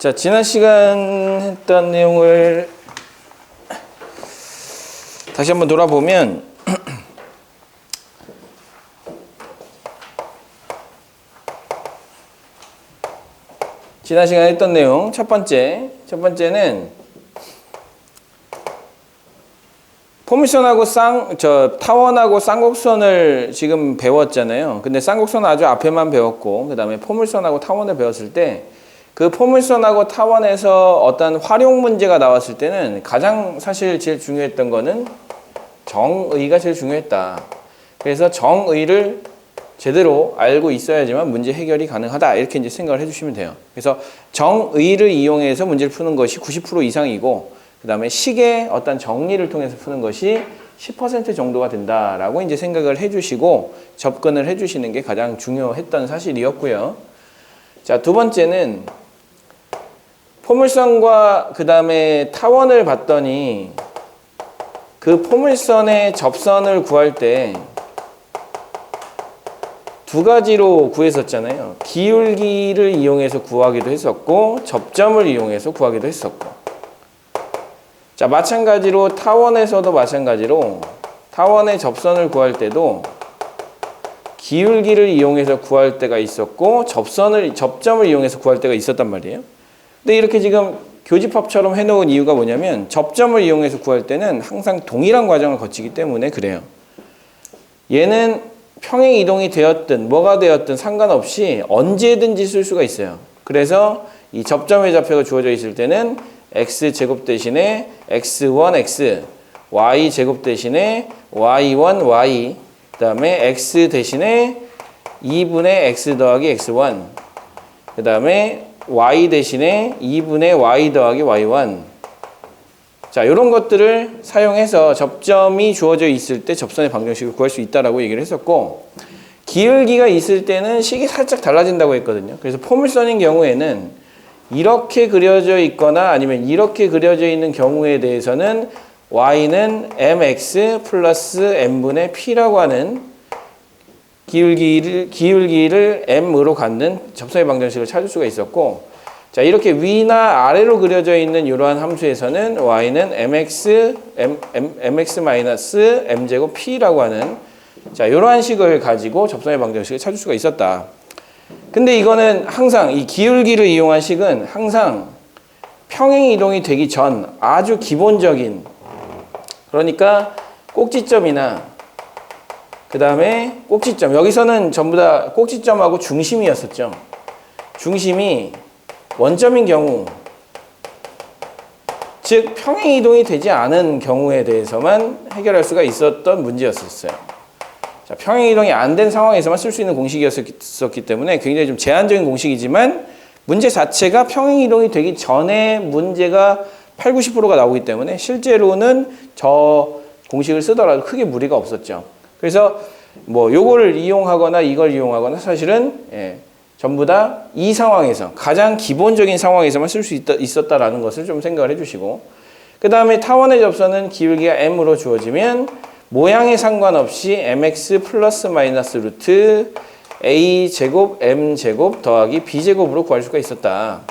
자, 지난 시간 했던 내용을 다시 한번 돌아보면 지난 시간에 했던 내용 첫 번째는 포물선하고 타원하고 쌍곡선을 지금 배웠잖아요. 근데 쌍곡선 아주 앞에만 배웠고 그 다음에 포물선하고 타원을 배웠을 때 그 포물선하고 타원에서 어떤 활용 문제가 나왔을 때는 가장 사실 제일 중요했던 거는 정의가 제일 중요했다. 그래서 정의를 제대로 알고 있어야지만 문제 해결이 가능하다. 이렇게 이제 생각을 해주시면 돼요. 그래서 정의를 이용해서 문제를 푸는 것이 90% 이상이고 그 다음에 식의 어떤 정리를 통해서 푸는 것이 10% 정도가 된다라고 이제 생각을 해주시고 접근을 해주시는 게 가장 중요했던 사실이었고요. 자, 두 번째는 포물선과 그 다음에 타원을 봤더니 그 포물선의 접선을 구할 때 두 가지로 구했었잖아요. 기울기를 이용해서 구하기도 했었고 접점을 이용해서 구하기도 했었고. 자, 마찬가지로 타원에서도 마찬가지로 타원의 접선을 구할 때도 기울기를 이용해서 구할 때가 있었고 접점을 이용해서 구할 때가 있었단 말이에요. 근데 이렇게 지금 교집합처럼 해놓은 이유가 뭐냐면 접점을 이용해서 구할 때는 항상 동일한 과정을 거치기 때문에 그래요. 얘는 평행 이동이 되었든 뭐가 되었든 상관없이 언제든지 쓸 수가 있어요. 그래서 이 접점의 좌표가 주어져 있을 때는 x제곱 대신에 x1x, y제곱 대신에 y1, y, 그 다음에 x 대신에 2분의 x 더하기 x1, 그 다음에 y 대신에 2분의 y 더하기 y1. 자, 이런 것들을 사용해서 접점이 주어져 있을 때 접선의 방정식을 구할 수 있다라고 얘기를 했었고, 기울기가 있을 때는 식이 살짝 달라진다고 했거든요. 그래서 포물선인 경우에는 이렇게 그려져 있거나 아니면 이렇게 그려져 있는 경우에 대해서는 y는 mx 플러스 m분의 p라고 하는 기울기를 m으로 갖는 접선의 방정식을 찾을 수가 있었고, 자, 이렇게 위나 아래로 그려져 있는 이러한 함수에서는 y는 mx 마이너스 m제곱 p라고 하는 자, 이러한 식을 가지고 접선의 방정식을 찾을 수가 있었다. 근데 이거는 항상 이 기울기를 이용한 식은 항상 평행 이동이 되기 전 아주 기본적인, 그러니까 꼭지점이나 그 다음에 꼭지점, 여기서는 전부 다 꼭지점하고 중심이었었죠. 중심이 원점인 경우, 즉 평행 이동이 되지 않은 경우에 대해서만 해결할 수가 있었던 문제였었어요. 자, 평행 이동이 안 된 상황에서만 쓸 수 있는 공식이었기 때문에 굉장히 좀 제한적인 공식이지만 문제 자체가 평행 이동이 되기 전에 문제가 8, 90%가 나오기 때문에 실제로는 저 공식을 쓰더라도 크게 무리가 없었죠. 그래서 뭐 요거를 이용하거나 이걸 이용하거나 사실은 전부 다 이 상황에서 가장 기본적인 상황에서만 쓸 수 있었다라는 것을 좀 생각을 해주시고, 그 다음에 타원의 접선은 기울기가 m으로 주어지면 모양에 상관없이 mx 플러스 마이너스 루트 a 제곱 m 제곱 더하기 b 제곱으로 구할 수가 있었다.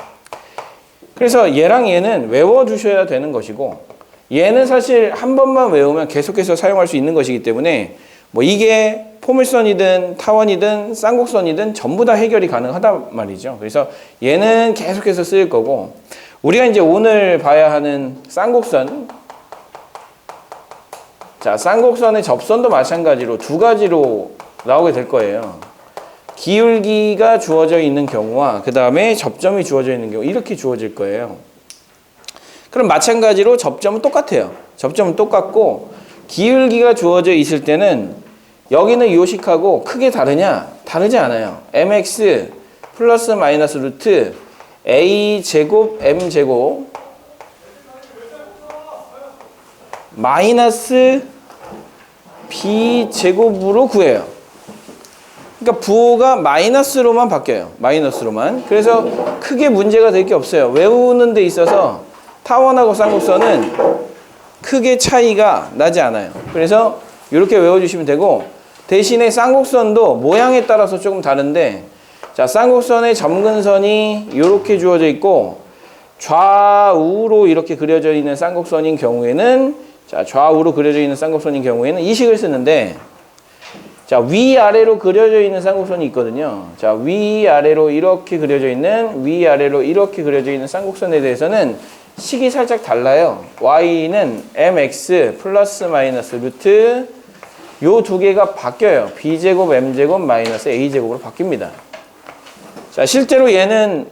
그래서 얘랑 얘는 외워두셔야 되는 것이고, 얘는 사실 한 번만 외우면 계속해서 사용할 수 있는 것이기 때문에 뭐 이게 포물선이든 타원이든 쌍곡선이든 전부 다 해결이 가능하단 말이죠. 그래서 얘는 계속해서 쓰일 거고, 우리가 이제 오늘 봐야 하는 쌍곡선, 자, 쌍곡선의 접선도 마찬가지로 두 가지로 나오게 될 거예요. 기울기가 주어져 있는 경우와 그 다음에 접점이 주어져 있는 경우, 이렇게 주어질 거예요. 그럼 마찬가지로 접점은 똑같아요. 접점은 똑같고, 기울기가 주어져 있을 때는 여기는 요식하고 크게 다르냐? 다르지 않아요. mx 플러스 마이너스 루트 a 제곱 m 제곱 마이너스 b 제곱으로 구해요. 그러니까 부호가 마이너스로만 바뀌어요. 마이너스로만. 그래서 크게 문제가 될 게 없어요. 외우는 데 있어서 타원하고 쌍곡선은 크게 차이가 나지 않아요. 그래서 이렇게 외워주시면 되고, 대신에 쌍곡선도 모양에 따라서 조금 다른데, 자, 쌍곡선의 점근선이 이렇게 주어져 있고 좌우로 이렇게 그려져 있는 쌍곡선인 경우에는, 자, 좌우로 그려져 있는 쌍곡선인 경우에는 이 식을 쓰는데, 자, 위아래로 그려져 있는 쌍곡선이 있거든요. 자, 위아래로 이렇게 그려져 있는 쌍곡선에 대해서는 식이 살짝 달라요. y는 mx 플러스 마이너스 루트 요 두 개가 바뀌어요. b제곱 m제곱 마이너스 a제곱으로 바뀝니다. 자, 실제로 얘는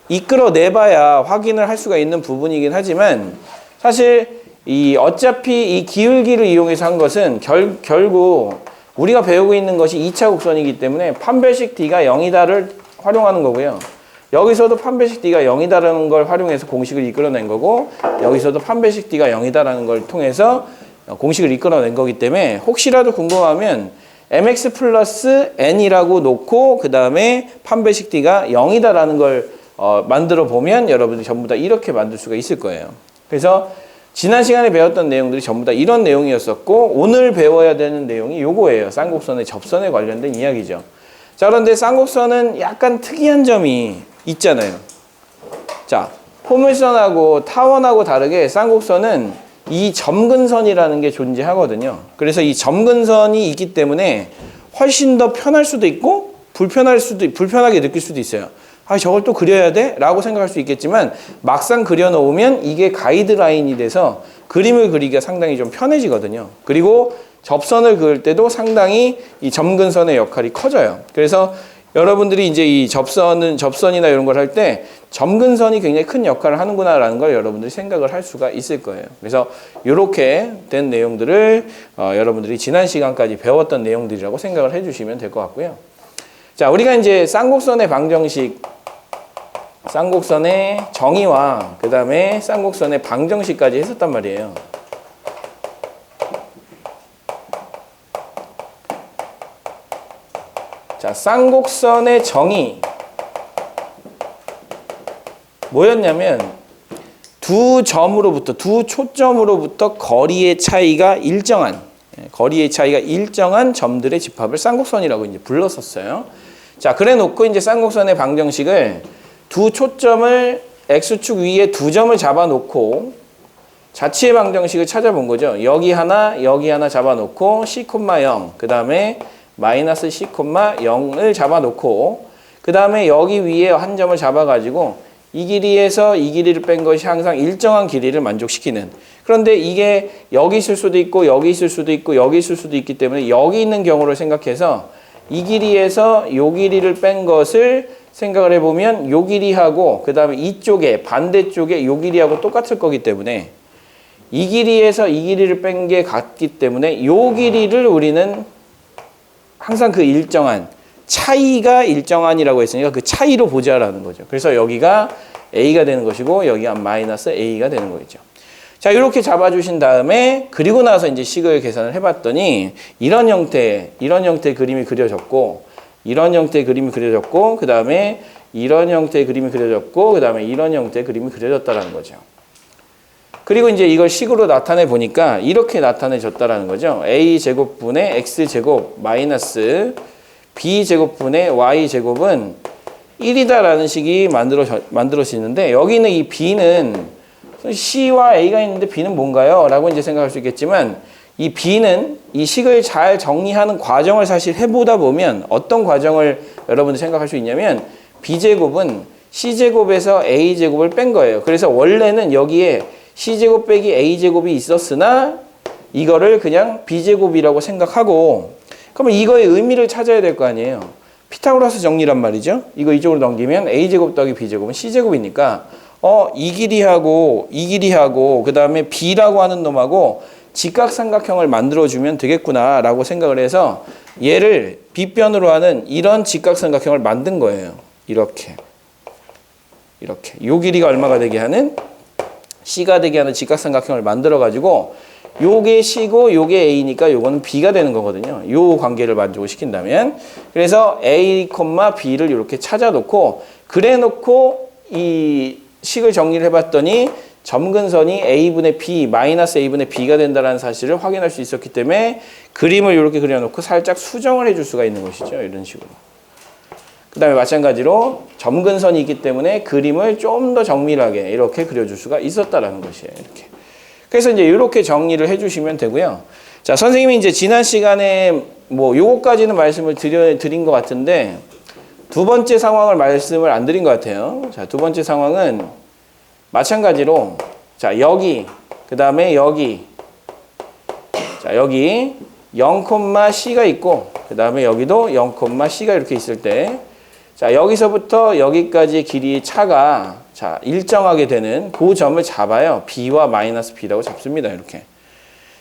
이끌어내봐야 확인을 할 수가 있는 부분이긴 하지만, 사실 어차피 이 기울기를 이용해서 한 것은 결국 우리가 배우고 있는 것이 2차 곡선이기 때문에 판별식 D가 0이다를 활용하는 거고요. 여기서도 판별식 D가 0이다라는 걸 활용해서 공식을 이끌어낸 거고, 여기서도 판별식 D가 0이다라는 걸 통해서 공식을 이끌어낸 거기 때문에, 혹시라도 궁금하면 mx 플러스 n이라고 놓고 그 다음에 판별식 D가 0이다라는 걸 만들어 보면 여러분들이 전부 다 이렇게 만들 수가 있을 거예요. 그래서 지난 시간에 배웠던 내용들이 전부 다 이런 내용이었었고, 오늘 배워야 되는 내용이 요거예요. 쌍곡선의 접선에 관련된 이야기죠. 자, 그런데 쌍곡선은 약간 특이한 점이 있잖아요. 자, 포물선하고 타원하고 다르게 쌍곡선은 이 점근선이라는 게 존재하거든요. 그래서 이 점근선이 있기 때문에 훨씬 더 편할 수도 있고 불편하게 느낄 수도 있어요. 아, 저걸 또 그려야 돼? 라고 생각할 수 있겠지만, 막상 그려놓으면 이게 가이드라인이 돼서 그림을 그리기가 상당히 좀 편해지거든요. 그리고 접선을 그을 때도 상당히 이 점근선의 역할이 커져요. 그래서 여러분들이 이제 이 접선이나 이런 걸 할 때 점근선이 굉장히 큰 역할을 하는구나라는 걸 여러분들이 생각을 할 수가 있을 거예요. 그래서 이렇게 된 내용들을 여러분들이 지난 시간까지 배웠던 내용들이라고 생각을 해주시면 될 것 같고요. 자, 우리가 이제 쌍곡선의 방정식, 쌍곡선의 정의와 그 다음에 쌍곡선의 방정식까지 했었단 말이에요. 자, 쌍곡선의 정의 뭐였냐면, 두 초점으로부터 거리의 차이가 일정한 점들의 집합을 쌍곡선이라고 이제 불렀었어요. 자, 그래 놓고 이제 쌍곡선의 방정식을 두 초점을 x축 위에 두 점을 잡아 놓고 자치의 방정식을 찾아본 거죠. 여기 하나 잡아 놓고 c, 0, 그 다음에 마이너스 c, 0을 잡아 놓고, 그 다음에 여기 위에 한 점을 잡아 가지고 이 길이에서 이 길이를 뺀 것이 항상 일정한 길이를 만족시키는, 그런데 이게 여기 있을 수도 있고 여기 있을 수도 있고 여기 있을 수도 있기 때문에 여기 있는 경우를 생각해서 이 길이에서 이 길이를 뺀 것을 생각을 해보면 이 길이하고 그 다음에 이쪽에 반대쪽에 이 길이하고 똑같을 거기 때문에, 이 길이에서 이 길이를 뺀 게 같기 때문에 이 길이를 우리는 항상 그 일정한 차이가 일정한이라고 했으니까 그 차이로 보자라는 거죠. 그래서 여기가 A가 되는 것이고 여기가 마이너스 A가 되는 거겠죠. 자, 이렇게 잡아주신 다음에 그리고 나서 이제 식을 계산을 해봤더니 이런 형태의 그림이 그려졌고, 이런 형태의 그림이 그려졌고, 그 다음에 이런 형태의 그림이 그려졌고, 그 다음에 이런 형태의 그림이 그려졌다라는 거죠. 그리고 이제 이걸 식으로 나타내 보니까 이렇게 나타내졌다라는 거죠. a제곱분의 x제곱 마이너스 b제곱분의 y제곱은 1이다라는 식이 만들어지는데, 여기 있는 이 b는 c와 a가 있는데 b는 뭔가요? 라고 이제 생각할 수 있겠지만, 이 b는 이 식을 잘 정리하는 과정을 사실 해보다 보면 어떤 과정을 여러분들 생각할 수 있냐면, b제곱은 c제곱에서 a제곱을 뺀 거예요. 그래서 원래는 여기에 c제곱 빼기 a제곱이 있었으나 이거를 그냥 b제곱이라고 생각하고, 그러면 이거의 의미를 찾아야 될 거 아니에요. 피타고라스 정리란 말이죠. 이거 이쪽으로 넘기면 a제곱 더하기 b제곱은 c제곱이니까 이 길이하고 그 다음에 b라고 하는 놈하고 직각삼각형을 만들어주면 되겠구나 라고 생각을 해서 얘를 빗변으로 하는 이런 직각삼각형을 만든 거예요. 이렇게 요 길이가 얼마가 되게 하는, C가 되게 하는 직각삼각형을 만들어 가지고 요게 C고 요게 A니까 요거는 B가 되는 거거든요. 요 관계를 만족을 시킨다면. 그래서 A, B를 이렇게 찾아놓고, 그래 놓고 이 식을 정리를 해봤더니 점근선이 A분의 B, 마이너스 A분의 B가 된다는 사실을 확인할 수 있었기 때문에 그림을 이렇게 그려놓고 살짝 수정을 해줄 수가 있는 것이죠. 이런 식으로. 그 다음에 마찬가지로 점근선이 있기 때문에 그림을 좀 더 정밀하게 이렇게 그려줄 수가 있었다라는 것이에요. 이렇게. 그래서 이제 이렇게 정리를 해주시면 되고요. 자, 선생님이 이제 지난 시간에 뭐 요거까지는 말씀을 드린 것 같은데 두 번째 상황을 말씀을 안 드린 것 같아요. 자, 두 번째 상황은 마찬가지로 자, 여기 그 다음에 여기 자, 여기 0,C가 있고 그 다음에 여기도 0,C가 이렇게 있을 때 자, 여기서부터 여기까지 길이 차가 자, 일정하게 되는 그 점을 잡아요. B와 마이너스 B라고 잡습니다. 이렇게.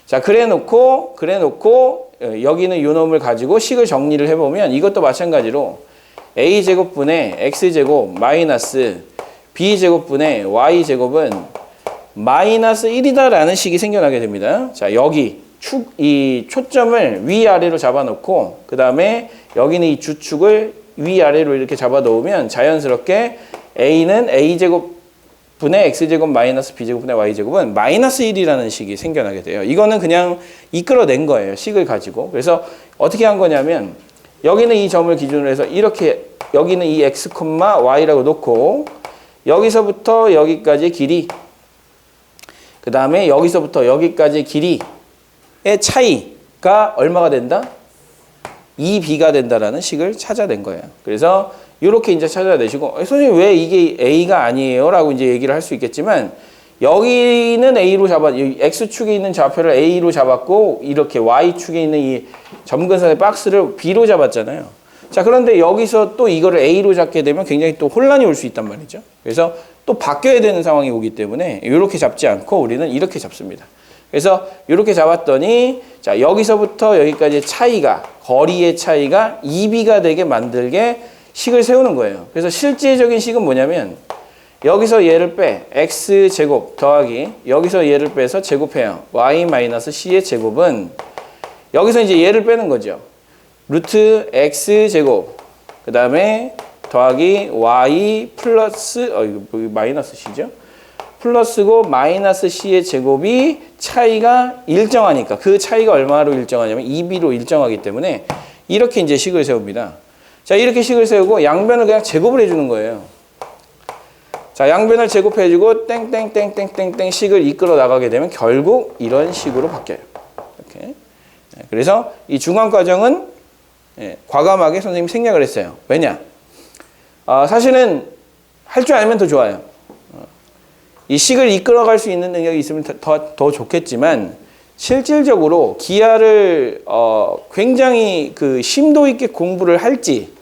자, 그래 놓고 여기는 요 놈을 가지고 식을 정리를 해보면 이것도 마찬가지로 A제곱분의 X제곱 마이너스 B제곱분의 Y제곱은 마이너스 1이다라는 식이 생겨나게 됩니다. 자, 여기 이 초점을 위아래로 잡아놓고 그 다음에 여기는 이 주축을 위아래로 이렇게 잡아놓으면 자연스럽게 A는 A제곱분의 X제곱 마이너스 B제곱분의 Y제곱은 마이너스 1이라는 식이 생겨나게 돼요. 이거는 그냥 이끌어낸 거예요. 식을 가지고. 그래서 어떻게 한 거냐면 여기는 이 점을 기준으로 해서 이렇게 여기는 이 X, Y라고 놓고 여기서부터 여기까지 길이 그 다음에 여기서부터 여기까지 길이의 차이가 얼마가 된다? 2B가 된다라는 식을 찾아낸 거예요. 그래서 이렇게 이제 찾아내시고 선생님 왜 이게 A가 아니에요? 라고 이제 얘기를 할 수 있겠지만 여기는 A로 X축에 있는 좌표를 A로 잡았고 이렇게 Y축에 있는 이 점근선의 박스를 B로 잡았잖아요. 자, 그런데 여기서 또 이거를 A로 잡게 되면 굉장히 또 혼란이 올 수 있단 말이죠. 그래서 또 바뀌어야 되는 상황이 오기 때문에 이렇게 잡지 않고 우리는 이렇게 잡습니다. 그래서 이렇게 잡았더니 자, 여기서부터 여기까지 차이가 거리의 차이가 2B가 되게 만들게 식을 세우는 거예요. 그래서 실제적인 식은 뭐냐면 여기서 얘를 빼 X제곱 더하기 여기서 얘를 빼서 제곱해요. Y-C의 제곱은 여기서 이제 얘를 빼는 거죠. 루트 X제곱 그 다음에 더하기 Y 플러스 이거 마이너스 C죠. 플러스고 마이너스 C의 제곱이 차이가 일정하니까 그 차이가 얼마로 일정하냐면 2B로 일정하기 때문에 이렇게 이제 식을 세웁니다. 자, 이렇게 식을 세우고 양변을 그냥 제곱을 해주는 거예요. 자, 양변을 제곱해주고 땡땡땡땡땡땡 식을 이끌어 나가게 되면 결국 이런 식으로 바뀌어요. 이렇게. 그래서 이 중간 과정은 과감하게 선생님이 생략을 했어요. 왜냐? 사실은 할 줄 알면 더 좋아요. 이 식을 이끌어갈 수 있는 능력이 있으면 더 좋겠지만 실질적으로 기하를 굉장히 그 심도 있게 공부를 할지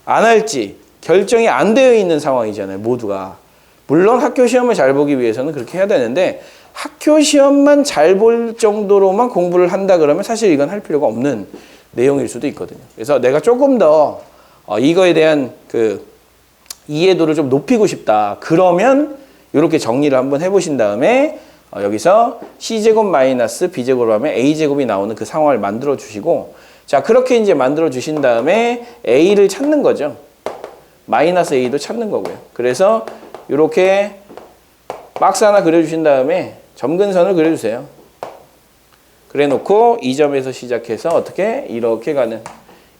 안 할지 결정이 안 되어 있는 상황이잖아요. 모두가. 물론 학교 시험을 잘 보기 위해서는 그렇게 해야 되는데 학교 시험만 잘 볼 정도로만 공부를 한다 그러면 사실 이건 할 필요가 없는 내용일 수도 있거든요. 그래서 내가 조금 더 이거에 대한 그 이해도를 좀 높이고 싶다. 그러면 이렇게 정리를 한번 해보신 다음에 여기서 C제곱 마이너스 B제곱을 하면 A제곱이 나오는 그 상황을 만들어 주시고 자, 그렇게 이제 만들어 주신 다음에 A를 찾는 거죠. 마이너스 A도 찾는 거고요. 그래서 이렇게 박스 하나 그려주신 다음에 점근선을 그려주세요. 그래 놓고 이 점에서 시작해서 어떻게 이렇게 가는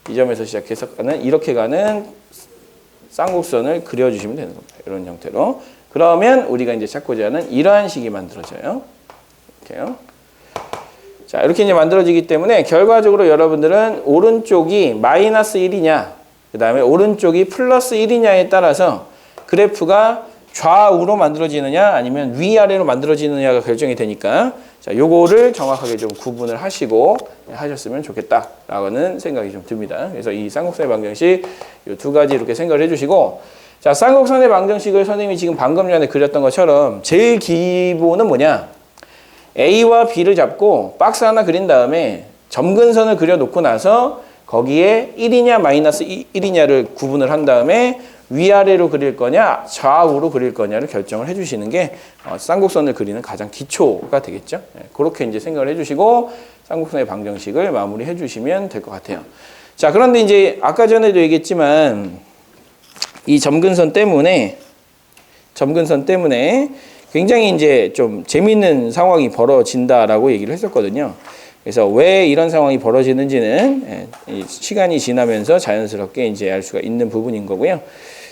이 점에서 시작해서 가는 이렇게 가는 쌍곡선을 그려주시면 되는 겁니다. 이런 형태로. 그러면 우리가 이제 찾고자 하는 이러한 식이 만들어져요. 이렇게요. 자, 이렇게 이제 만들어지기 때문에 결과적으로 여러분들은 오른쪽이 마이너스 1이냐, 그 다음에 오른쪽이 플러스 1이냐에 따라서 그래프가 좌우로 만들어지느냐 아니면 위아래로 만들어지느냐가 결정이 되니까 자, 요거를 정확하게 좀 구분을 하시고 하셨으면 좋겠다라는 생각이 좀 듭니다. 그래서 이 쌍곡선의 방정식 요 두 가지 이렇게 생각을 해주시고 자, 쌍곡선의 방정식을 선생님이 지금 방금 전에 그렸던 것처럼 제일 기본은 뭐냐? A와 B를 잡고 박스 하나 그린 다음에 점근선을 그려놓고 나서 거기에 1이냐 마이너스 1이냐를 구분을 한 다음에 위아래로 그릴 거냐 좌우로 그릴 거냐를 결정을 해주시는 게 쌍곡선을 그리는 가장 기초가 되겠죠. 그렇게 이제 생각을 해주시고 쌍곡선의 방정식을 마무리해 주시면 될 것 같아요. 자, 그런데 이제 아까 전에도 얘기했지만 이 점근선 때문에 굉장히 이제 좀 재밌는 상황이 벌어진다라고 얘기를 했었거든요. 그래서 왜 이런 상황이 벌어지는지는 이 시간이 지나면서 자연스럽게 이제 알 수가 있는 부분인 거고요.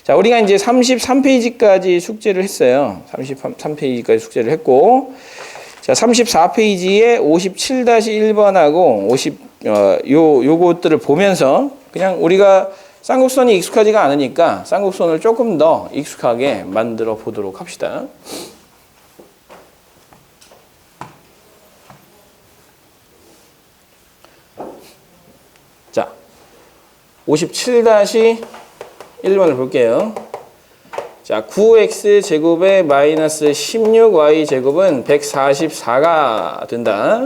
자, 우리가 이제 33페이지까지 숙제를 했어요. 33페이지까지 숙제를 했고, 자, 34페이지에 57-1번하고 요것들을 보면서 그냥 우리가 쌍곡선이 익숙하지가 않으니까 쌍곡선을 조금 더 익숙하게 만들어 보도록 합시다. 자, 57-1번을 볼게요. 자, 9x제곱에 마이너스 16y제곱은 144가 된다.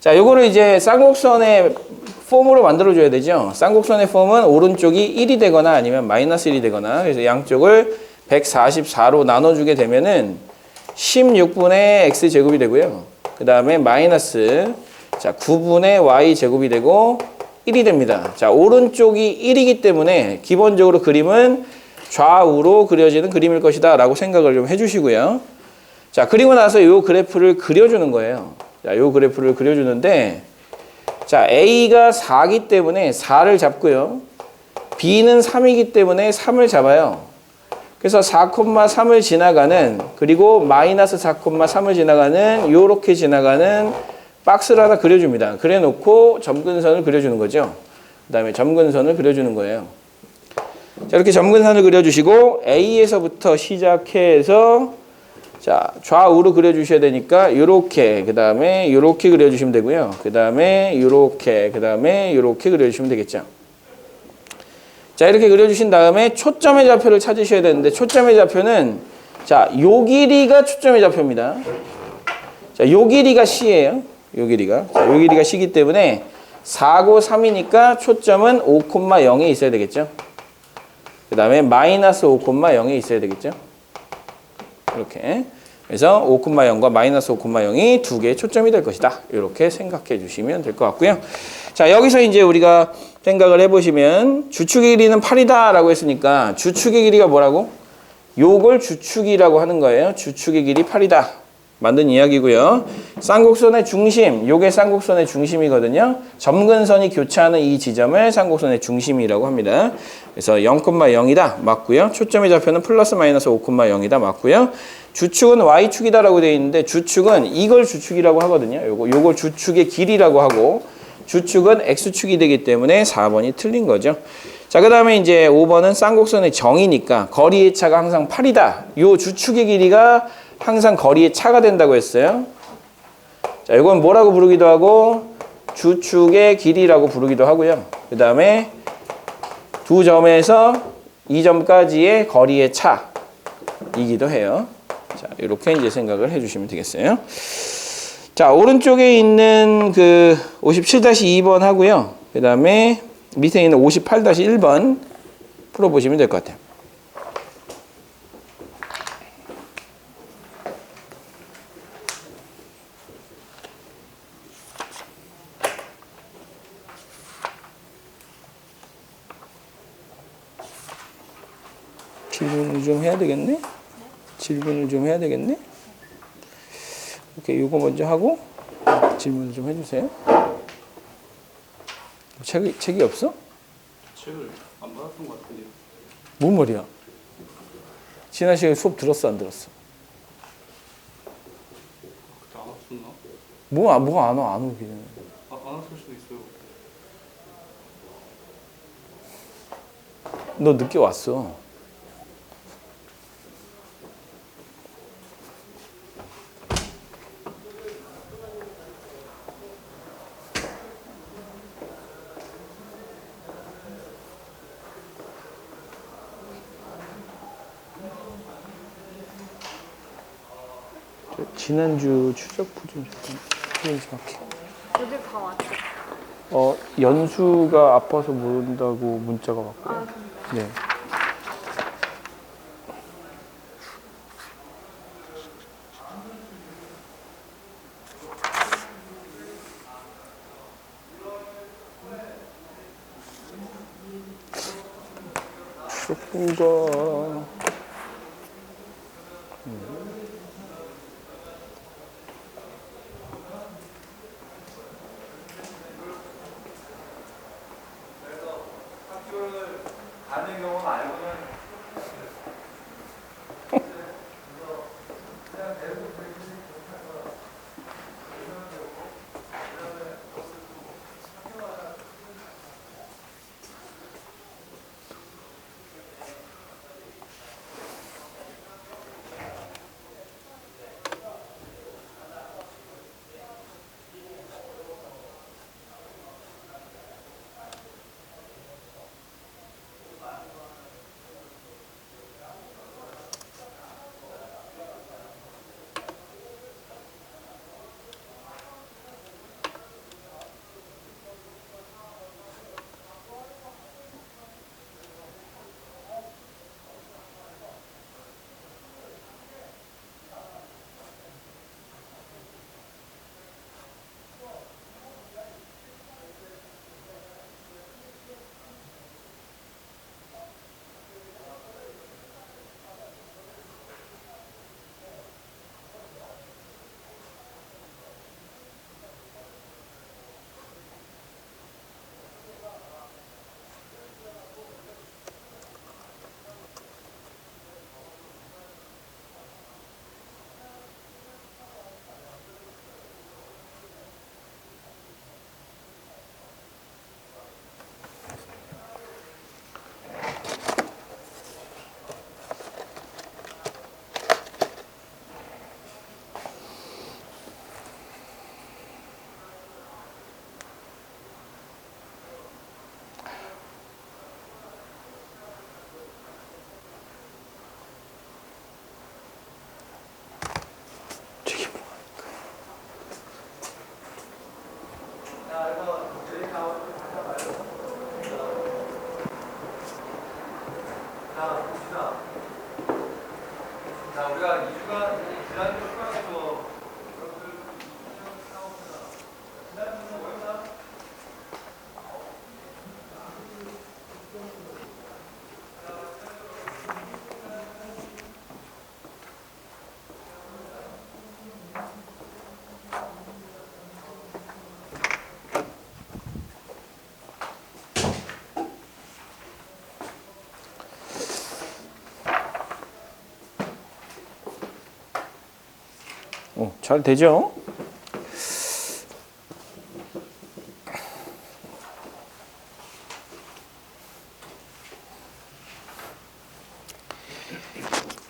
자, 요거를 이제 쌍곡선의 폼으로 만들어줘야 되죠. 쌍곡선의 폼은 오른쪽이 1이 되거나 아니면 마이너스 1이 되거나, 그래서 양쪽을 144로 나눠주게 되면은 16분의 x제곱이 되고요. 그 다음에 마이너스, 자, 9분의 y제곱이 되고 1이 됩니다. 자, 오른쪽이 1이기 때문에 기본적으로 그림은 좌우로 그려지는 그림일 것이다 라고 생각을 좀 해주시고요. 자, 그리고 나서 이 그래프를 그려주는 거예요. 자, 이 그래프를 그려주는데, 자, A가 4기 때문에 4를 잡고요. B는 3이기 때문에 3을 잡아요. 그래서 4,3을 지나가는, 그리고 마이너스 4,3을 지나가는, 요렇게 지나가는 박스를 하나 그려줍니다. 그래 놓고 점근선을 그려주는 거죠. 그 다음에 점근선을 그려주는 거예요. 자, 이렇게 점근선을 그려주시고 A에서부터 시작해서, 자, 좌우로 그려주셔야 되니까 요렇게, 그 다음에 요렇게 그려주시면 되고요. 그 다음에 요렇게, 그 다음에 요렇게 그려주시면 되겠죠. 자, 이렇게 그려주신 다음에 초점의 좌표를 찾으셔야 되는데, 초점의 좌표는, 자, 요 길이가 초점의 좌표입니다. 자, 요 길이가 C예요. 요 길이가. 자, 요 길이가 C이기 때문에 4고 3이니까 초점은 5,0에 있어야 되겠죠. 그 다음에 마이너스 5,0에 있어야 되겠죠. 이렇게. 그래서 5,0과 마이너스 5,0이 두 개의 초점이 될 것이다. 이렇게 생각해 주시면 될 것 같고요. 자, 여기서 이제 우리가 생각을 해보시면 주축의 길이는 8이다 라고 했으니까 주축의 길이가 뭐라고? 요걸 주축이라고 하는 거예요. 주축의 길이 8이다. 만든 이야기고요. 쌍곡선의 중심, 요게 쌍곡선의 중심이거든요. 점근선이 교차하는 이 지점을 쌍곡선의 중심이라고 합니다. 그래서 0,0이다. 맞고요. 초점의 좌표는 플러스 마이너스 5,0이다. 맞고요. 주축은 y축이다라고 되어 있는데 주축은 이걸 주축이라고 하거든요. 요걸 주축의 길이라고 하고 주축은 x축이 되기 때문에 4번이 틀린 거죠. 자, 그 다음에 이제 5번은 쌍곡선의 정이니까 거리의 차가 항상 8이다. 요 주축의 길이가 항상 거리의 차가 된다고 했어요. 자, 이건 뭐라고 부르기도 하고 주축의 길이라고 부르기도 하고요. 그 다음에 두 점에서 이 점까지의 거리의 차이기도 해요. 자, 이렇게 이제 생각을 해주시면 되겠어요. 자, 오른쪽에 있는 그 57-2번 하고요. 그 다음에 밑에 있는 58-1번 풀어보시면 될 것 같아요. 질문을 좀 해야 되겠네? 질문을 좀 해야 되겠네? 오케이, 이거 먼저 하고 질문을 좀 해주세요. 책이 없어? 책을 안 받았던 것 같은데요. 뭔 말이야? 지난 시간에 수업 들었어, 안 들었어? 그때 안 왔었나? 뭐가 안 와, 안 오기는. 안 왔을 수도 있어요. 너 늦게 왔어. 지난주 추적부 좀 확인 좀 할게. 어제 다 왔죠. 연수가 아파서 모른다고 문자가 왔고. 아, 네. 추적부가 아는 경우는 알고는 잘 되죠?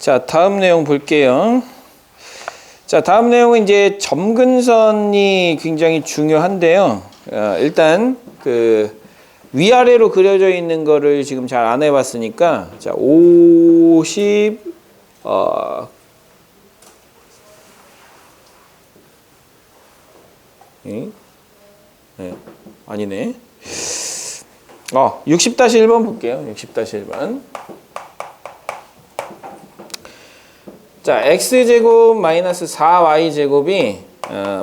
자, 다음 내용 볼게요. 자, 다음 내용은 이제 점근선이 굉장히 중요한데요. 일단 그 위아래로 그려져 있는 거를 지금 잘 안 해봤으니까, 자, 50 네, 아니네. 60-1번 볼게요. 60-1번. 자, x제곱 마이너스 4y제곱이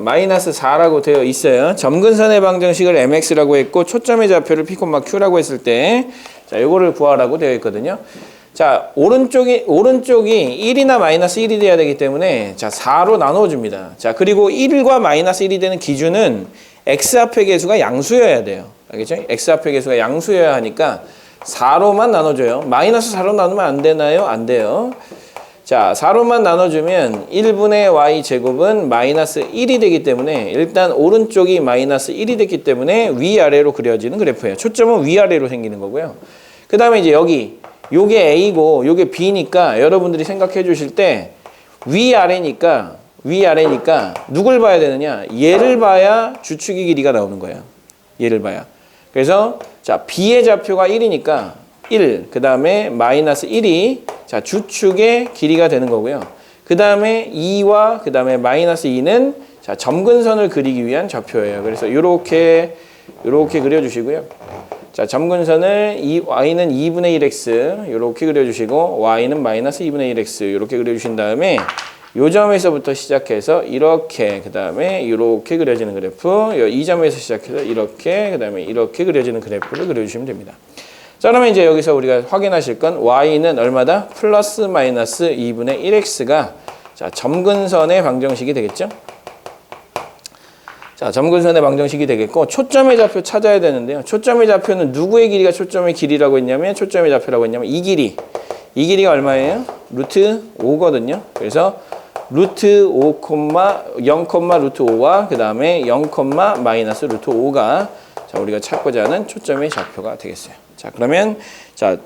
마이너스 4라고 되어 있어요. 점근선의 방정식을 mx라고 했고 초점의 좌표를 p, q라고 했을 때 자, 요거를 구하라고 되어 있거든요. 자, 오른쪽이 1이나 마이너스 1이 돼야 되기 때문에 자, 4로 나누어 줍니다. 자, 그리고 1과 마이너스 1이 되는 기준은 x 앞의 개수가 양수여야 돼요. 알겠죠? x 앞의 개수가 양수여야 하니까 4로만 나눠줘요. 마이너스 4로 나누면 안 되나요? 안 돼요. 자, 4로만 나눠주면 1분의 y제곱은 마이너스 1이 되기 때문에 일단 오른쪽이 마이너스 1이 됐기 때문에 위아래로 그려지는 그래프예요. 초점은 위아래로 생기는 거고요. 그 다음에 이제 여기 요게 A고 요게 B니까 여러분들이 생각해 주실 때 위아래니까 누굴 봐야 되느냐? 얘를 봐야 주축의 길이가 나오는 거예요. 얘를 봐야. 그래서 자, B의 좌표가 1이니까 1, 그 다음에 마이너스 1이 자, 주축의 길이가 되는 거고요. 그 다음에 2와 그 다음에 마이너스 2는 자, 점근선을 그리기 위한 좌표예요. 그래서 요렇게 그려주시고요. 자, 점근선을 y는 2분의 1x 요렇게 그려주시고 y는 마이너스 2분의 1x 요렇게 그려주신 다음에 요 점에서부터 시작해서 이렇게 그 다음에 이렇게 그려지는 그래프 이 점에서 시작해서 이렇게 그 다음에 이렇게 그려지는 그래프를 그려주시면 됩니다. 자, 그러면 이제 여기서 우리가 확인하실 건 y는 얼마다? 플러스 마이너스 2분의 1x가 자, 점근선의 방정식이 되겠죠? 자, 점근선의 방정식이 되겠고 초점의 좌표 찾아야 되는데요. 초점의 좌표는 누구의 길이가 초점의 길이라고 했냐면 초점의 좌표라고 했냐면 이 길이가 얼마예요? 루트 5거든요. 그래서 루트 5, 0, 루트 5와 그 다음에 0, 마이너스 루트 5가 자, 우리가 찾고자 하는 초점의 좌표가 되겠어요. 자, 그러면 자,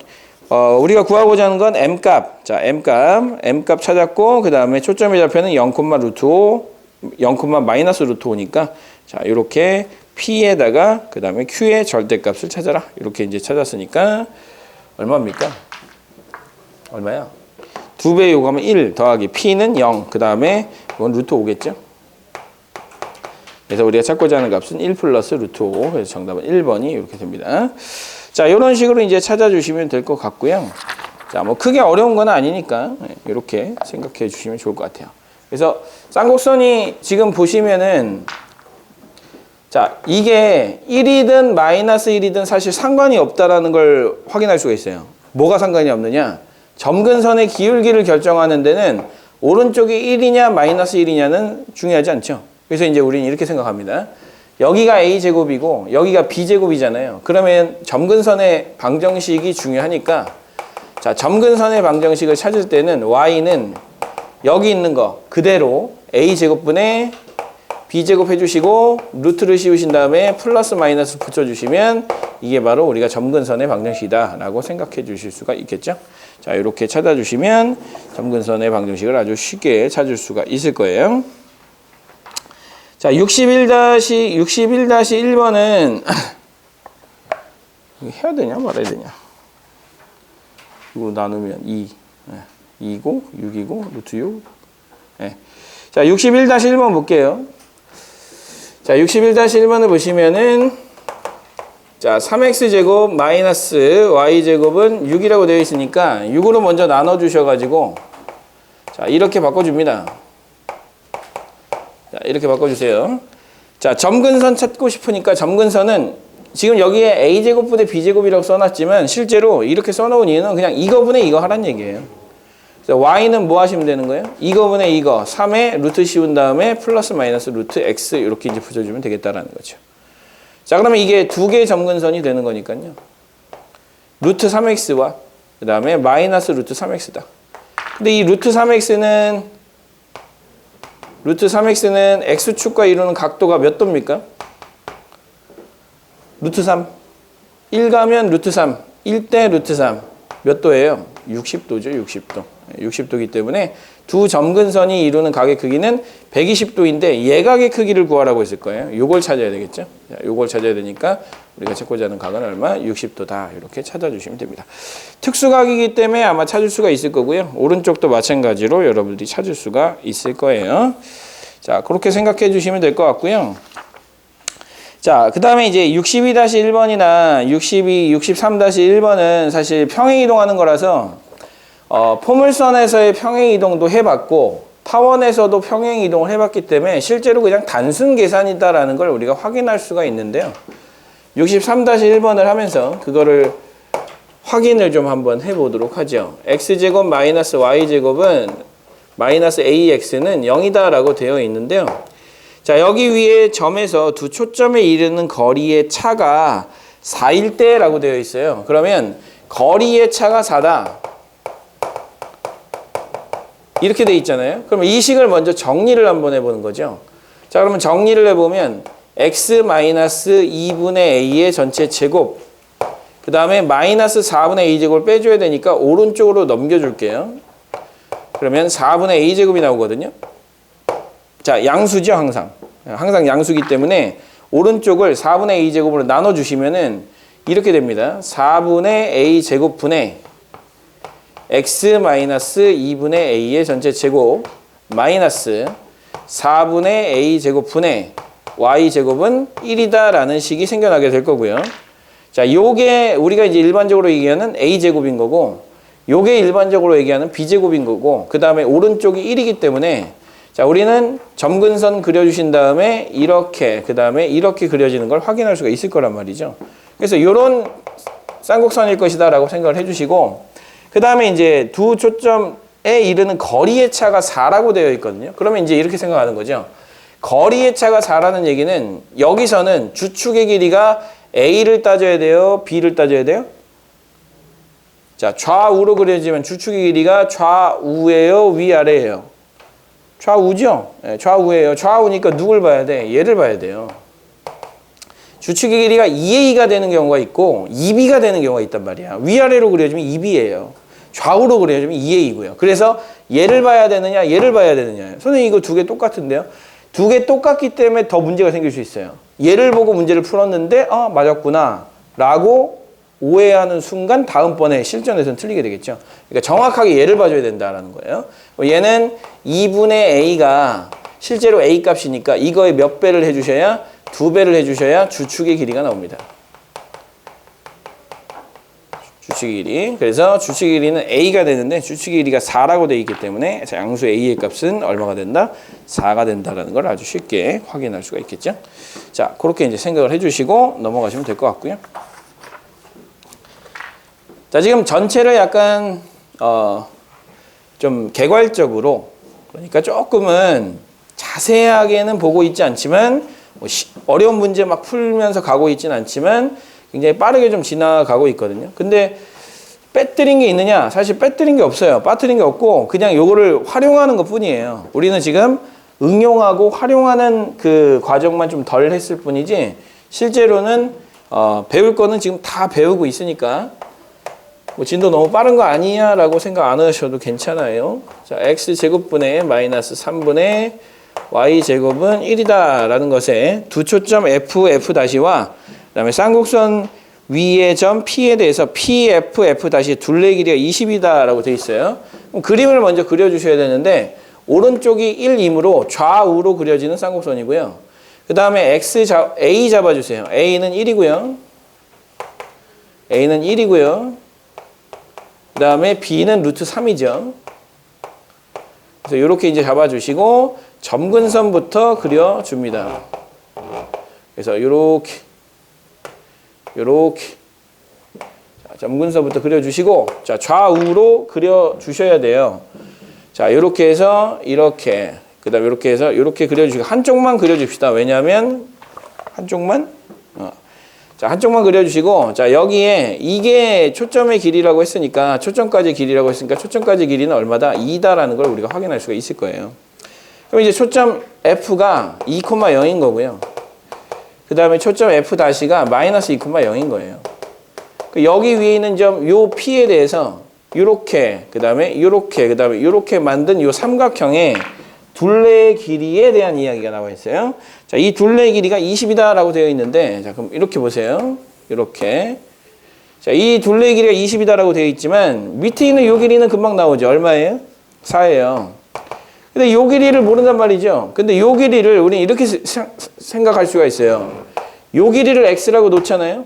우리가 구하고자 하는 건 m값. 자, m값 찾았고 그 다음에 초점의 좌표는 0, 루트 5, 0, 마이너스 루트 5니까 자, 이렇게 P에다가 그 다음에 Q의 절대값을 찾아라. 이렇게 이제 찾았으니까 얼마입니까? 얼마야? 2배 요구하면 1 더하기 P는 0. 그 다음에 이건 루트 5겠죠? 그래서 우리가 찾고자 하는 값은 1 플러스 루트 5. 그래서 정답은 1번이 이렇게 됩니다. 자, 이런 식으로 이제 찾아주시면 될 것 같고요. 자, 뭐 크게 어려운 건 아니니까 이렇게 생각해 주시면 좋을 것 같아요. 그래서 쌍곡선이 지금 보시면은 자, 이게 1이든 마이너스 1이든 사실 상관이 없다라는 걸 확인할 수가 있어요. 뭐가 상관이 없느냐? 점근선의 기울기를 결정하는 데는 오른쪽이 1이냐 마이너스 1이냐는 중요하지 않죠. 그래서 이제 우리는 이렇게 생각합니다. 여기가 A제곱이고 여기가 B제곱이잖아요. 그러면 점근선의 방정식이 중요하니까 자, 점근선의 방정식을 찾을 때는 Y는 여기 있는 거 그대로 A제곱분의 B제곱 해주시고 루트를 씌우신 다음에 플러스 마이너스 붙여주시면 이게 바로 우리가 점근선의 방정식이다 라고 생각해 주실 수가 있겠죠. 자, 이렇게 찾아주시면 점근선의 방정식을 아주 쉽게 찾을 수가 있을 거예요. 자, 61-1번은 이거 해야 되냐 말아야 되냐. 이거 나누면 2이고 6이고 루트 6. 네. 자, 61-1번 볼게요. 자, 61-1번을 보시면은 자, 3x제곱 마이너스 y제곱은 6이라고 되어 있으니까 6으로 먼저 나눠 주셔가지고 자, 이렇게 바꿔줍니다. 자, 이렇게 바꿔주세요. 자, 점근선 찾고 싶으니까 점근선은 지금 여기에 a제곱분의 b제곱이라고 써놨지만 실제로 이렇게 써놓은 이유는 그냥 이거분의 이거 하란 얘기예요. 그래서 y는 뭐 하시면 되는 거예요? 이거분의 이거 3에 루트 씌운 다음에 플러스 마이너스 루트 x 이렇게 이제 붙여주면 되겠다라는 거죠. 자, 그러면 이게 두 개의 점근선이 되는 거니까요. 루트 3x와 그 다음에 마이너스 루트 3x다. 근데 이 루트 3x는 x축과 이루는 각도가 몇 도입니까? 루트 3. 1 가면 루트 3. 1대 루트 3. 몇 도예요? 60도죠, 60도. 60도이기 때문에 두 점근선이 이루는 각의 크기는 120도인데 예각의 크기를 구하라고 했을 거예요. 요걸 찾아야 되겠죠? 자, 요걸 찾아야 되니까 우리가 찾고자 하는 각은 얼마? 60도다. 이렇게 찾아주시면 됩니다. 특수각이기 때문에 아마 찾을 수가 있을 거고요. 오른쪽도 마찬가지로 여러분들이 찾을 수가 있을 거예요. 자, 그렇게 생각해 주시면 될 것 같고요. 자, 그 다음에 이제 62-1번이나 63-1번은 사실 평행이동하는 거라서 포물선에서의 평행이동도 해봤고 타원에서도 평행이동을 해봤기 때문에 실제로 그냥 단순 계산이다라는 걸 우리가 확인할 수가 있는데요. 63-1번을 하면서 그거를 확인을 좀 한번 해보도록 하죠. x제곱 마이너스 y제곱은 마이너스 ax는 0이다 라고 되어 있는데요. 자, 여기 위에 점에서 두 초점에 이르는 거리의 차가 4일 때라고 되어 있어요. 그러면 거리의 차가 4다. 이렇게 돼 있잖아요. 그러면 이 식을 먼저 정리를 한번 해보는 거죠. 자, 그러면 정리를 해보면 x 마이너스 2분의 a의 전체 제곱 그 다음에 마이너스 4분의 a제곱을 빼줘야 되니까 오른쪽으로 넘겨줄게요. 그러면 4분의 a제곱이 나오거든요. 자, 양수죠, 항상. 항상 양수기 때문에 오른쪽을 4분의 a제곱으로 나눠주시면은 이렇게 됩니다. 4분의 a제곱분의 x 마이너스 2분의 a의 전체 제곱 마이너스 4분의 a제곱분의 y제곱은 1이다 라는 식이 생겨나게 될 거고요. 자, 요게 우리가 이제 일반적으로 얘기하는 a제곱인 거고 요게 일반적으로 얘기하는 b제곱인 거고 그 다음에 오른쪽이 1이기 때문에 자, 우리는 점근선 그려주신 다음에 이렇게 그 다음에 이렇게 그려지는 걸 확인할 수가 있을 거란 말이죠. 그래서 이런 쌍곡선일 것이다 라고 생각을 해주시고 그 다음에 이제 두 초점에 이르는 거리의 차가 4라고 되어 있거든요. 그러면 이제 이렇게 생각하는 거죠. 거리의 차가 4라는 얘기는 여기서는 주축의 길이가 A를 따져야 돼요? B를 따져야 돼요? 자, 좌우로 그려지면 주축의 길이가 좌우예요? 위아래예요? 좌우죠? 네, 좌우예요. 좌우니까 누굴 봐야 돼? 얘를 봐야 돼요. 주축의 길이가 2A가 되는 경우가 있고 2B가 되는 경우가 있단 말이야. 위아래로 그려지면 2B예요. 좌우로 그려지면 2A고요. 그래서 얘를 봐야 되느냐, 얘를 봐야 되느냐. 선생님 이거 두 개 똑같은데요? 두 개 똑같기 때문에 더 문제가 생길 수 있어요. 얘를 보고 문제를 풀었는데 맞았구나 라고 오해하는 순간 다음번에 실전에서는 틀리게 되겠죠. 그러니까 정확하게 얘를 봐줘야 된다는 거예요. 얘는 2분의 A가 실제로 A 값이니까 이거에 몇 배를 해주셔야 2배를 해주셔야 주축의 길이가 나옵니다. 주축의 길이. 그래서 주축의 길이는 A가 되는데 주축의 길이가 4라고 되어 있기 때문에 양수 A의 값은 얼마가 된다? 4가 된다라는 걸 아주 쉽게 확인할 수가 있겠죠. 자, 그렇게 이제 생각을 해주시고 넘어가시면 될 것 같고요. 자, 지금 전체를 약간 좀 개괄적으로, 그러니까 조금은 자세하게는 보고 있지 않지만 어려운 문제 막 풀면서 가고 있지는 않지만 굉장히 빠르게 좀 지나가고 있거든요. 근데 빼뜨린 게 있느냐? 사실 빼뜨린 게 없어요. 빠뜨린 게 없고 그냥 요거를 활용하는 것 뿐이에요. 우리는 지금 응용하고 활용하는 그 과정만 좀 덜 했을 뿐이지 실제로는 배울 거는 지금 다 배우고 있으니까 뭐 진도 너무 빠른 거 아니야 라고 생각 안 하셔도 괜찮아요. 자, x제곱분의 마이너스 3분의 y제곱은 1이다 라는 것에 두 초점 f,f'와 그 다음에 쌍곡선 위의 점 P에 대해서 PF, F 다시 둘레 길이가 20이다 라고 되어 있어요. 그럼 그림을 먼저 그려주셔야 되는데 오른쪽이 1이므로 좌우로 그려지는 쌍곡선이고요. 그 다음에 A 잡아주세요. A는 1이고요. A는 1이고요. 그 다음에 B는 루트 3이죠. 그래서 이렇게 이제 잡아주시고 점근선부터 그려줍니다. 그래서 이렇게 자, 점근선부터 그려주시고 자, 좌우로 그려주셔야 돼요. 자, 이렇게 해서 이렇게 그 다음에 이렇게 해서 이렇게 그려주시고 한쪽만 그려줍시다. 왜냐하면 한쪽만 자, 한쪽만 그려주시고 자, 여기에 이게 초점의 길이라고 했으니까 초점까지 길이라고 했으니까 초점까지 길이는 얼마다? 2다라는 걸 우리가 확인할 수가 있을 거예요. 그럼 이제 초점 F가 2,0인 거고요. 그 다음에 초점 F''가 마이너스 2,0인 거예요. 여기 위에 있는 점 요 P에 대해서 요렇게 그 다음에 요렇게 만든 요 삼각형의 둘레 길이에 대한 이야기가 나와 있어요. 자, 이 둘레 길이가 20이다 라고 되어 있는데 자, 그럼 이렇게 보세요. 이렇게 자, 이 둘레 길이가 20이다 라고 되어 있지만 밑에 있는 요 길이는 금방 나오죠. 얼마예요? 4예요. 근데 요 길이를 모른단 말이죠. 근데 요 길이를 우리는 이렇게 생각할 수가 있어요. 요 길이를 x라고 놓잖아요.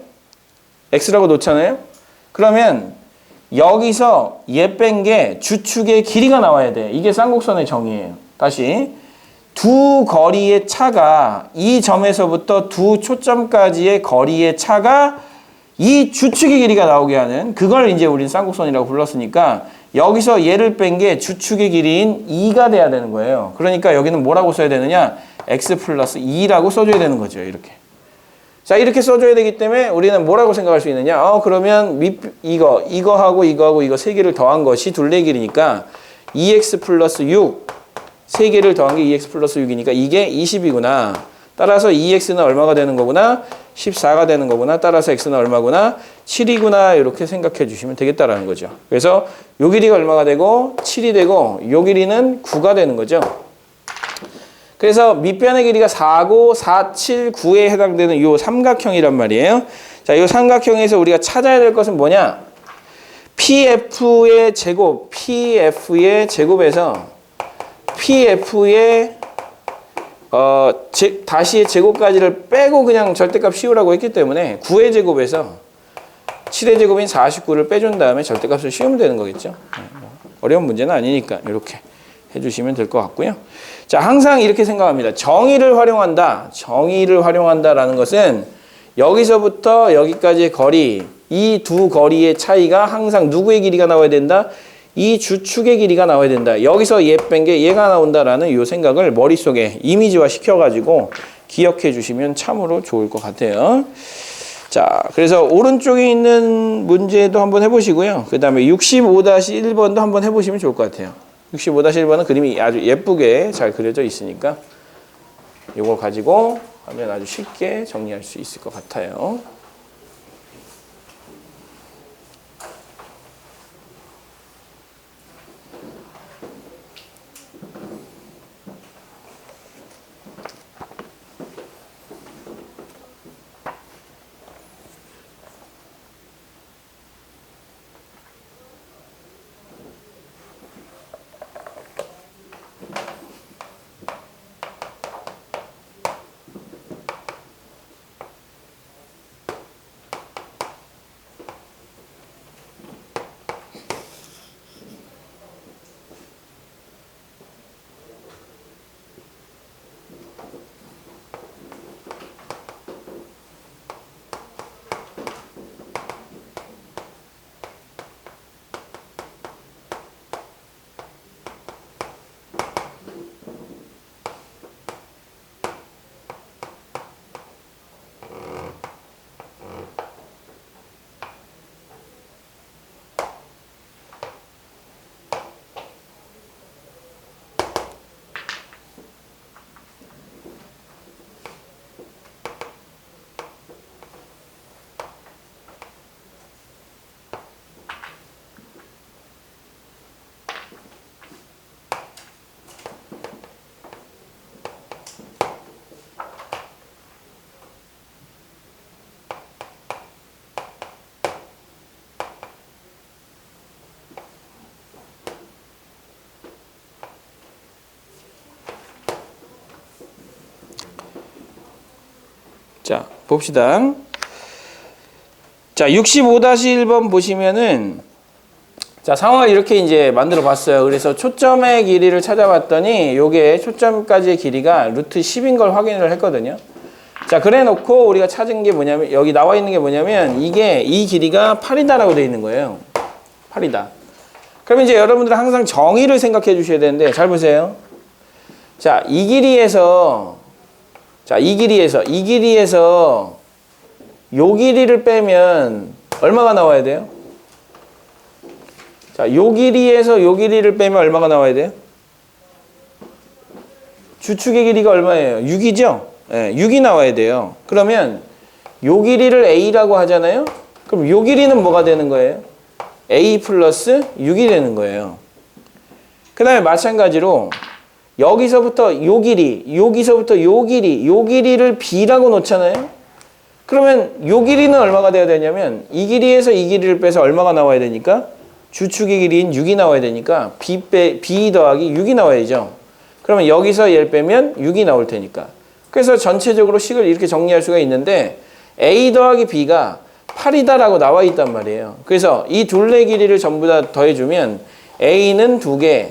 x라고 놓잖아요. 그러면 여기서 얘 뺀 게 주축의 길이가 나와야 돼. 이게 쌍곡선의 정의예요. 다시 두 거리의 차가 이 점에서부터 두 초점까지의 거리의 차가 이 주축의 길이가 나오게 하는 그걸 이제 우리는 쌍곡선이라고 불렀으니까 여기서 얘를 뺀 게 주축의 길이인 2가 돼야 되는 거예요. 그러니까 여기는 뭐라고 써야 되느냐? x 플러스 2라고 써줘야 되는 거죠. 이렇게. 자, 이렇게 써줘야 되기 때문에 우리는 뭐라고 생각할 수 있느냐? 그러면 이거하고 이거 세 개를 더한 것이 둘레 길이니까 2x 플러스 6 세 개를 더한 게 2x 플러스 6이니까 이게 20이구나. 따라서 2x는 얼마가 되는 거구나? 14가 되는 거구나. 따라서 x는 얼마구나? 7이구나. 이렇게 생각해 주시면 되겠다라는 거죠. 그래서 요 길이가 얼마가 되고 7이 되고 요 길이는 9가 되는 거죠. 그래서 밑변의 길이가 4고 4, 7, 9에 해당되는 요 삼각형이란 말이에요. 자, 요 삼각형에서 우리가 찾아야 될 것은 뭐냐? PF의 제곱에서 PF의 다시의 제곱까지를 빼고 그냥 절대값 씌우라고 했기 때문에 9의 제곱에서 7의 제곱인 49를 빼준 다음에 절대값을 씌우면 되는 거겠죠. 어려운 문제는 아니니까 이렇게 해주시면 될 것 같고요. 자, 항상 이렇게 생각합니다. 정의를 활용한다라는 것은 여기서부터 여기까지의 거리, 이 두 거리의 차이가 항상 누구의 길이가 나와야 된다? 이 주축의 길이가 나와야 된다. 여기서 얘 뺀 게 얘가 나온다라는 이 생각을 머릿속에 이미지화 시켜가지고 기억해 주시면 참으로 좋을 것 같아요. 자, 그래서 오른쪽에 있는 문제도 한번 해보시고요. 그 다음에 65-1번도 한번 해보시면 좋을 것 같아요. 65-1번은 그림이 아주 예쁘게 잘 그려져 있으니까 이걸 가지고 하면 아주 쉽게 정리할 수 있을 것 같아요. 자, 봅시다. 자, 65-1번 보시면은 자, 상황을 이렇게 이제 만들어 봤어요. 그래서 초점의 길이를 찾아봤더니 요게 초점까지의 길이가 루트 10인 걸 확인을 했거든요. 자, 그래 놓고 우리가 찾은 게 뭐냐면 여기 나와 있는 게 뭐냐면 이게 이 길이가 8이다라고 되어 있는 거예요. 8이다. 그러면 이제 여러분들은 항상 정의를 생각해 주셔야 되는데 잘 보세요. 자, 이 길이에서 요 길이를 빼면 얼마가 나와야 돼요? 자, 요 길이에서 요 길이를 빼면 얼마가 나와야 돼요? 주축의 길이가 얼마예요? 6이죠? 네, 6이 나와야 돼요. 그러면 요 길이를 A라고 하잖아요? 그럼 요 길이는 뭐가 되는 거예요? A 플러스 6이 되는 거예요. 그 다음에 마찬가지로 여기서부터 요 길이, 여기서부터 요 길이, 요 길이를 B라고 놓잖아요? 그러면 요 길이는 얼마가 돼야 되냐면 이 길이에서 이 길이를 빼서 얼마가 나와야 되니까 주축의 길이인 6이 나와야 되니까 B 더하기 6이 나와야죠. 그러면 여기서 얘를 빼면 6이 나올 테니까. 그래서 전체적으로 식을 이렇게 정리할 수가 있는데 A 더하기 B가 8이다라고 나와 있단 말이에요. 그래서 이 둘의 길이를 전부 다 더해주면 A는 2개,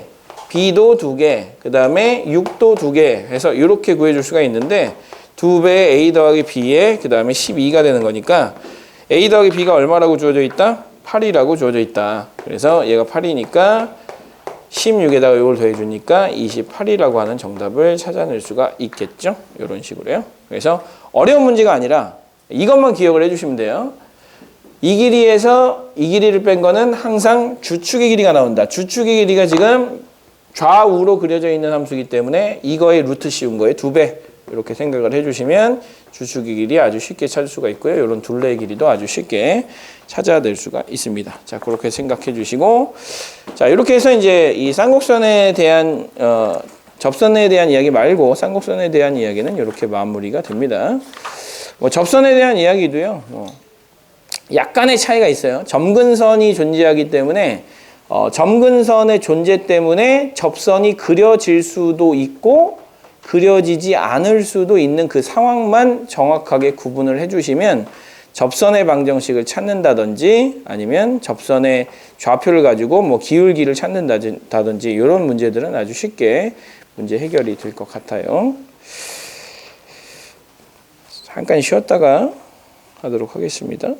B도 2개, 그 다음에 6도 2개 해서 이렇게 구해줄 수가 있는데 2배의 A 더하기 B에 그 다음에 12가 되는 거니까 A 더하기 B가 얼마라고 주어져 있다? 8이라고 주어져 있다. 그래서 얘가 8이니까 16에다가 이걸 더해주니까 28이라고 하는 정답을 찾아낼 수가 있겠죠. 이런 식으로요. 그래서 어려운 문제가 아니라 이것만 기억을 해주시면 돼요. 이 길이에서 이 길이를 뺀 거는 항상 주축의 길이가 나온다. 주축의 길이가 지금 좌우로 그려져 있는 함수이기 때문에 이거의 루트 씌운 거에 2배 이렇게 생각을 해주시면 주축의 길이 아주 쉽게 찾을 수가 있고요. 이런 둘레의 길이도 아주 쉽게 찾아낼 수가 있습니다. 자, 그렇게 생각해 주시고, 자, 이렇게 해서 이제 이 쌍곡선에 대한 접선에 대한 이야기 말고 쌍곡선에 대한 이야기는 이렇게 마무리가 됩니다. 뭐 접선에 대한 이야기도요. 약간의 차이가 있어요. 점근선이 존재하기 때문에 점근선의 존재 때문에 접선이 그려질 수도 있고 그려지지 않을 수도 있는 그 상황만 정확하게 구분을 해주시면 접선의 방정식을 찾는다든지 아니면 접선의 좌표를 가지고 뭐 기울기를 찾는다든지 이런 문제들은 아주 쉽게 문제 해결이 될 것 같아요. 잠깐 쉬었다가 하도록 하겠습니다.